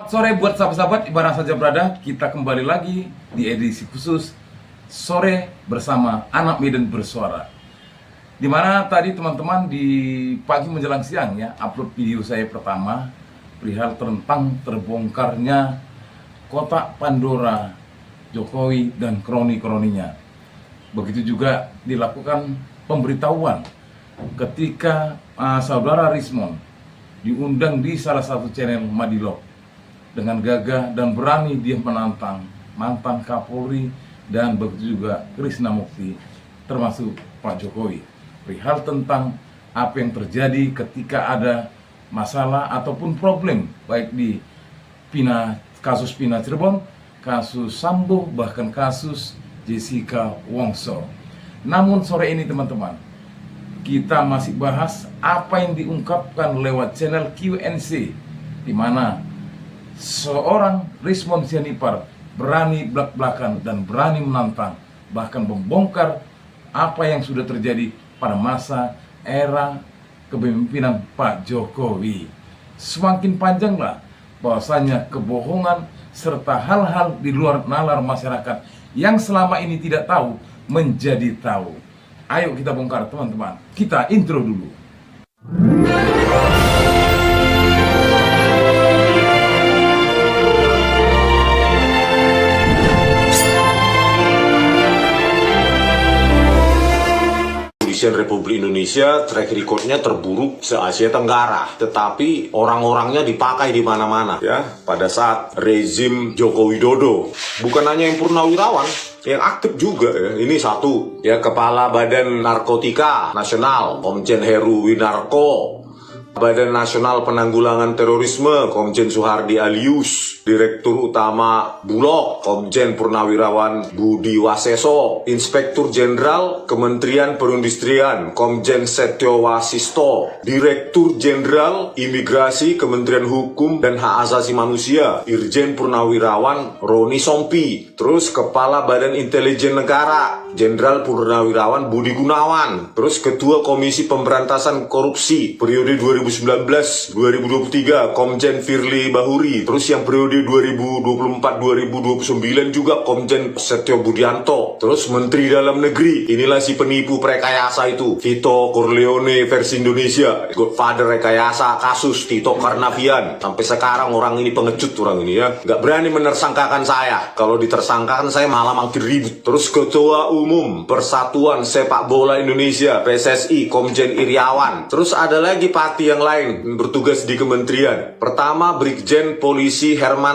Sore buat sahabat-sahabat, dimana saja berada, kita kembali lagi di edisi khusus Sore bersama Anak Medan Bersuara. Dimana tadi teman-teman di pagi menjelang siang ya, upload video saya pertama perihal tentang terbongkarnya kotak Pandora Jokowi dan kroni-kroninya. Begitu juga dilakukan pemberitahuan ketika saudara Rismon diundang di salah satu channel Madilog. Dengan gagah dan berani dia menantang mantan Kapolri dan begitu juga Krishna Mukti, termasuk Pak Jokowi, perihal tentang apa yang terjadi ketika ada masalah ataupun problem baik di kasus Pina Cirebon, kasus Sambo, bahkan kasus Jessica Wongso. Namun sore ini teman-teman, kita masih bahas apa yang diungkapkan lewat channel QNC, di mana seorang Rismon Sianipar berani belak-belakan dan berani menantang, bahkan membongkar apa yang sudah terjadi pada masa era kepemimpinan Pak Jokowi. Semakin panjanglah bahwasanya kebohongan serta hal-hal di luar nalar masyarakat yang selama ini tidak tahu menjadi tahu. Ayo kita bongkar teman-teman. Kita intro dulu. Kepolisian Republik Indonesia track recordnya terburuk se-Asia Tenggara, tetapi orang-orangnya dipakai di mana-mana ya. Pada saat rezim Joko Widodo, bukan hanya yang purnawirawan, yang aktif juga ya. Ini satu ya, Kepala Badan Narkotika Nasional Komjen Heru Winarko, Badan Nasional Penanggulangan Terorisme Komjen Suhardi Alyus, Direktur Utama Bulog Komjen Purnawirawan Budi Waseso, Inspektur Jenderal Kementerian Perindustrian Komjen Setio Wasisto, Direktur Jenderal Imigrasi Kementerian Hukum dan Hak Asasi Manusia Irjen Purnawirawan Roni Sompi, terus Kepala Badan Intelijen Negara Jenderal Purnawirawan Budi Gunawan, terus Ketua Komisi Pemberantasan Korupsi periode 2019-2023 Komjen Firly Bahuri, terus yang periode 2024-2029 juga Komjen Setio Budianto, terus Menteri Dalam Negeri, inilah si penipu rekayasa itu, Tito Corleone versi Indonesia, Godfather rekayasa kasus Tito Karnavian. Sampai sekarang orang ini pengecut, orang ini ya, nggak berani menersangkakan saya. Kalau ditersangkakan saya malah makin ribut. Terus Ketua Umum Persatuan Sepak Bola Indonesia PSSI Komjen Iriawan. Terus ada lagi pati yang lain bertugas di kementerian. Pertama Brigjen Polisi Hermanta,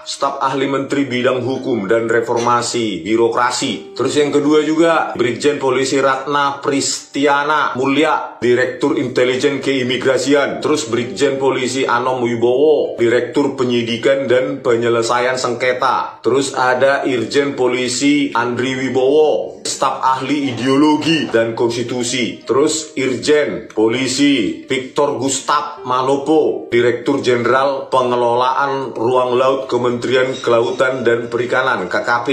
staf ahli Menteri Bidang Hukum dan Reformasi Birokrasi. Terus yang kedua juga Brigjen Polisi Ratna Pristiana Mulya, Direktur Intelijen Keimigrasian. Terus Brigjen Polisi Anom Wibowo, Direktur Penyidikan dan Penyelesaian Sengketa. Terus ada Irjen Polisi Andri Wibowo, staf ahli Ideologi dan Konstitusi. Terus Irjen Polisi Victor Gustaf Manopo, Direktur Jenderal Pengelolaan Ruang Laut Kementerian Kelautan dan Perikanan (KKP).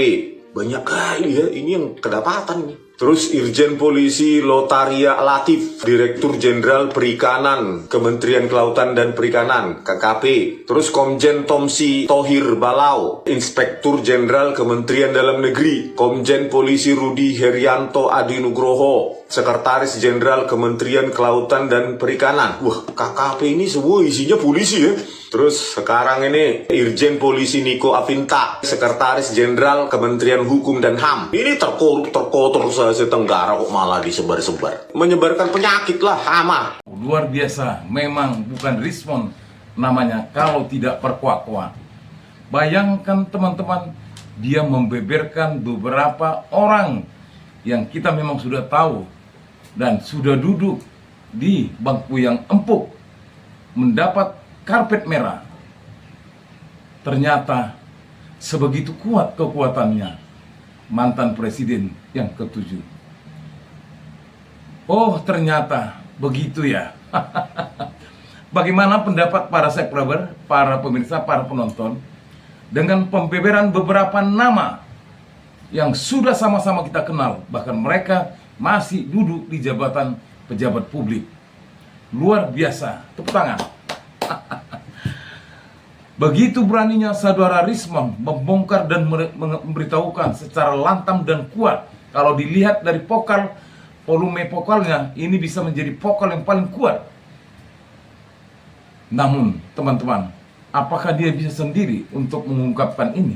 Banyak kali ya, ini yang kedapatan nih. Terus Irjen Polisi Lotaria Latif, Direktur Jenderal Perikanan Kementerian Kelautan dan Perikanan (KKP). Terus Komjen Tomsi Tohir Balau, Inspektur Jenderal Kementerian Dalam Negeri. Komjen Polisi Rudi Herianto Adinugroho, Sekretaris Jenderal Kementerian Kelautan dan Perikanan. Wah, KKP ini semua isinya polisi ya. Terus sekarang ini Irjen Polisi Niko Afinta, Sekretaris Jenderal Kementerian Hukum dan HAM. Ini terkotor se-Asia Tenggara kok malah disebar-sebar. Menyebarkan penyakit lah, hama. Luar biasa, memang bukan Rismon namanya kalau tidak perkuak-kuak. Bayangkan teman-teman, dia membeberkan beberapa orang yang kita memang sudah tahu dan sudah duduk di bangku yang empuk, mendapat karpet merah. Ternyata sebegitu kuat kekuatannya mantan presiden yang ke-7. Oh, ternyata begitu ya. Bagaimana pendapat para subscriber, para pemirsa, para penonton dengan pembeberan beberapa nama yang sudah sama-sama kita kenal, bahkan mereka masih duduk di jabatan pejabat publik. Luar biasa, tepuk tangan. Begitu beraninya saudara Rismon membongkar dan memberitahukan secara lantang dan kuat. Kalau dilihat dari volume vokalnya, ini bisa menjadi vokal yang paling kuat. Namun, teman-teman, apakah dia bisa sendiri untuk mengungkapkan ini?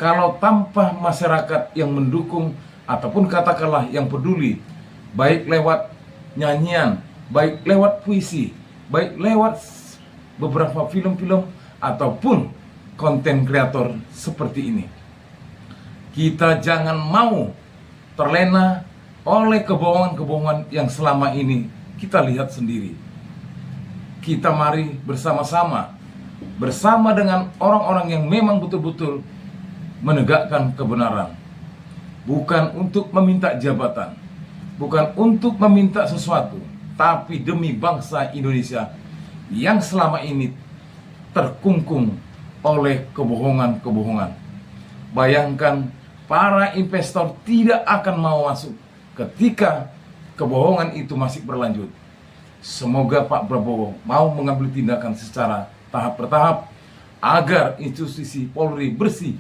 Kalau tanpa masyarakat yang mendukung, ataupun katakanlah yang peduli, baik lewat nyanyian, baik lewat puisi, baik lewat beberapa film-film, ataupun konten kreator seperti ini, kita jangan mau terlena oleh kebohongan-kebohongan yang selama ini kita lihat sendiri. Kita mari bersama-sama, bersama dengan orang-orang yang memang betul-betul menegakkan kebenaran. Bukan untuk meminta jabatan, bukan untuk meminta sesuatu, tapi demi bangsa Indonesia yang selama ini terkungkung oleh kebohongan-kebohongan. Bayangkan, para investor tidak akan mau masuk ketika kebohongan itu masih berlanjut. Semoga Pak Prabowo mau mengambil tindakan secara tahap bertahap agar institusi Polri bersih,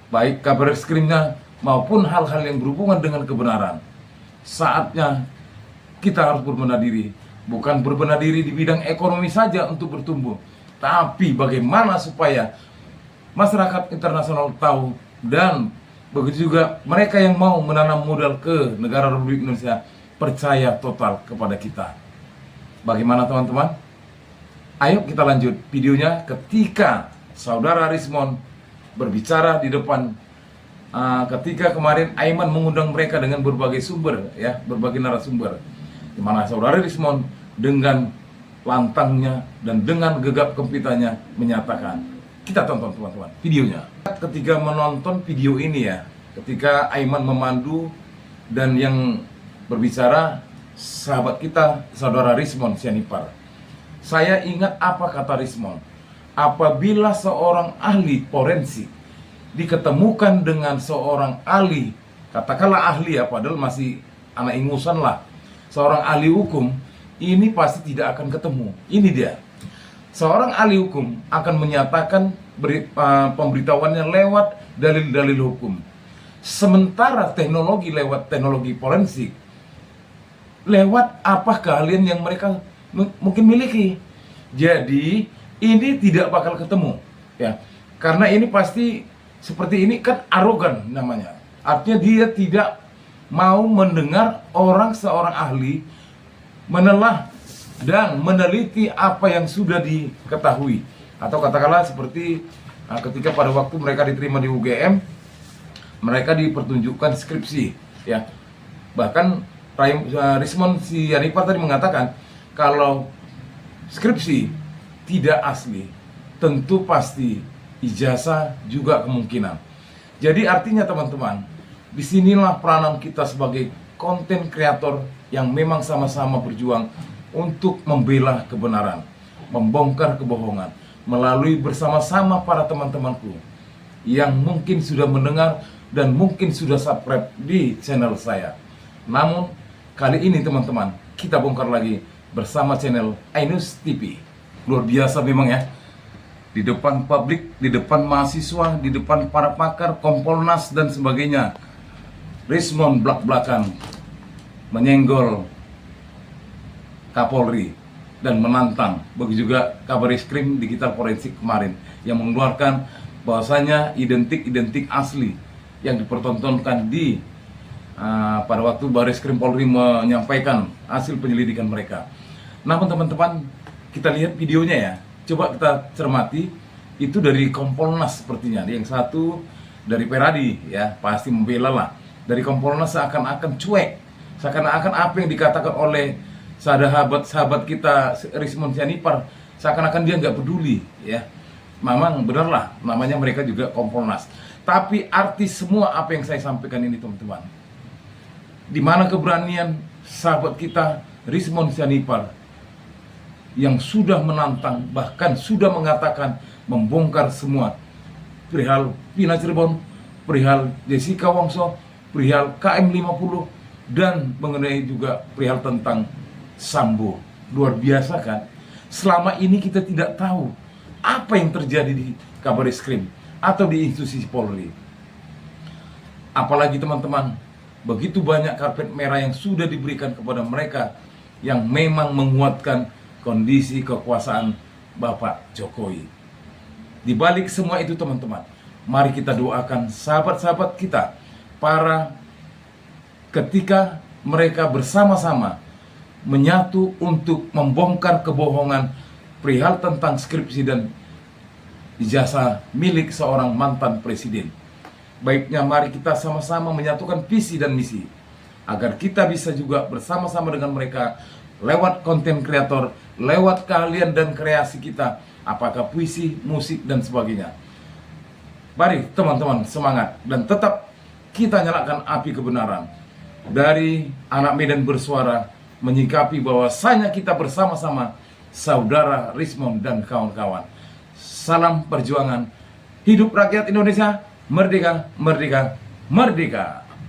baik kabar reskrimnya maupun hal-hal yang berhubungan dengan kebenaran. Saatnya kita harus berbenah diri, bukan berbenah diri di bidang ekonomi saja untuk bertumbuh, tapi bagaimana supaya masyarakat internasional tahu, dan begitu juga mereka yang mau menanam modal ke negara Republik Indonesia percaya total kepada kita. Bagaimana teman-teman? Ayo kita lanjut videonya ketika saudara Rismon berbicara di depan, ketika kemarin Aiman mengundang mereka dengan berbagai sumber, ya, berbagai narasumber, di mana saudara Rismon dengan lantangnya dan dengan gegap gempitanya menyatakan. Kita tonton teman-teman videonya. Ketika menonton video ini ya, ketika Aiman memandu dan yang berbicara sahabat kita saudara Rismon Sianipar, saya ingat apa kata Rismon. Apabila seorang ahli forensik diketemukan dengan seorang ahli, katakanlah ahli ya, padahal masih anak ingusan lah, seorang ahli hukum, ini pasti tidak akan ketemu. Ini dia, seorang ahli hukum akan menyatakan pemberitahuannya lewat dalil-dalil hukum. Sementara teknologi lewat teknologi forensik, lewat apa keahlian yang mereka mungkin miliki. Jadi ini tidak bakal ketemu, ya, karena ini pasti seperti ini kan arogan namanya. Artinya dia tidak mau mendengar seorang ahli menelah dan meneliti apa yang sudah diketahui. Atau katakanlah seperti ketika pada waktu mereka diterima di UGM, mereka dipertunjukkan skripsi, ya. Bahkan Rismon Sianipar tadi mengatakan kalau skripsi tidak asli, tentu pasti ijazah juga kemungkinan. Jadi artinya teman-teman, disinilah peranan kita sebagai konten kreator yang memang sama-sama berjuang untuk membela kebenaran, membongkar kebohongan, melalui bersama-sama para teman-temanku yang mungkin sudah mendengar dan mungkin sudah subscribe di channel saya. Namun kali ini teman-teman, kita bongkar lagi bersama channel Ainus TV. Luar biasa memang ya, di depan publik, di depan mahasiswa, di depan para pakar, Kompolnas dan sebagainya, Rismon belak-belakan menyenggol Kapolri dan menantang. Begitu juga kabar reskrim digital forensik kemarin yang mengeluarkan bahwasanya identik asli yang dipertontonkan di pada waktu Barreskrim Polri menyampaikan hasil penyelidikan mereka. Namun teman-teman, kita lihat videonya ya. Coba kita cermati, itu dari Kompolnas sepertinya. Yang satu dari Peradi, ya pasti membela lah. Dari Kompolnas seakan-akan cuek, seakan-akan apa yang dikatakan oleh sahabat-sahabat kita Rismon Sianipar, seakan-akan dia nggak peduli, ya. Memang benarlah, namanya mereka juga Kompolnas. Tapi arti semua apa yang saya sampaikan ini teman-teman, di mana keberanian sahabat kita Rismon Sianipar yang sudah menantang, bahkan sudah mengatakan membongkar semua perihal Pina Cirebon, perihal Jessica Wongso, perihal KM50, dan mengenai juga perihal tentang Sambo. Luar biasa kan? Selama ini kita tidak tahu apa yang terjadi di Kabarisskrim atau di institusi Polri. Apalagi teman-teman, begitu banyak karpet merah yang sudah diberikan kepada mereka yang memang menguatkan kondisi kekuasaan Bapak Jokowi. Di balik semua itu teman-teman, mari kita doakan sahabat-sahabat kita para ketika mereka bersama-sama menyatu untuk membongkar kebohongan perihal tentang skripsi dan ijazah milik seorang mantan presiden. Baiknya mari kita sama-sama menyatukan visi dan misi agar kita bisa juga bersama-sama dengan mereka lewat konten kreator, lewat keahlian dan kreasi kita, apakah puisi, musik, dan sebagainya. Mari teman-teman semangat dan tetap kita nyalakan api kebenaran. Dari Anak Medan Bersuara menyikapi bahwasanya kita bersama-sama saudara Rismond dan kawan-kawan. Salam perjuangan, hidup rakyat Indonesia, merdeka, merdeka, merdeka.